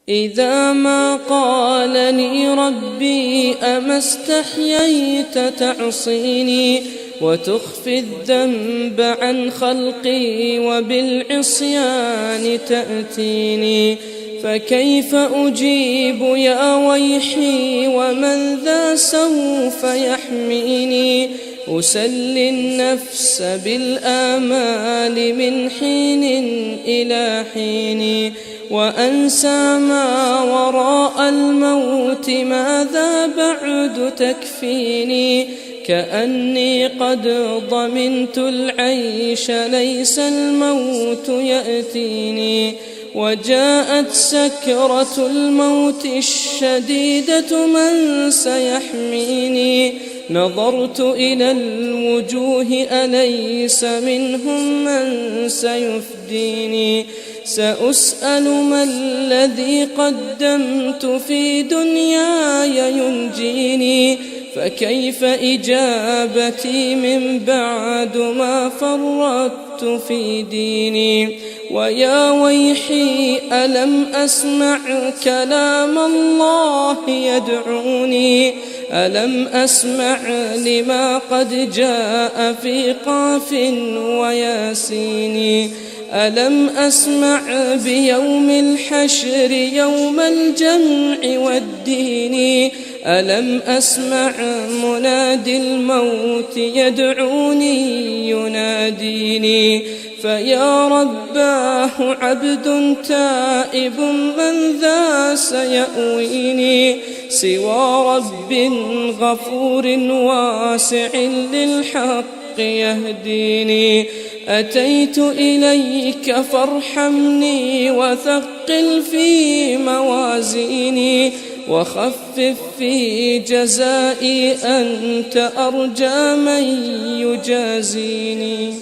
إذا ما قالني ربي أما استحييت تعصيني وتخفي الذنب عن خلقي وبالعصيان تأتيني، فكيف أجيب يا ويحي ومن ذا سوف يحميني؟ أسلي النفس بالآمال من حين إلى حين، وأنسى ما وراء الموت ماذا بعد تكفيني؟ كأني قد ضمنت العيش ليس الموت يأتيني، وجاءت سكرة الموت الشديدة من سيحميني؟ نظرت إلى الوجوه أليس منهم من سيفديني؟ سأسأل ما الذي قدمت في دنياي ينجيني، فكيف إجابتي من بعد ما فرطت في ديني؟ ويا ويحي ألم أسمع كلام الله يدعوني؟ ألم أسمع لما قد جاء في قاف وياسين؟ ألم أسمع بيوم الحشر يوم الجمع والدين؟ ألم أسمع منادي الموت يدعوني يناديني؟ فيا رباه عبد تائب من ذا سيأويني؟ سوى رب غفور واسع للحق يهديني. أتيت إليك فارحمني وثقل في موازيني، وخفف في جزائي أنت أرجى من يجازيني.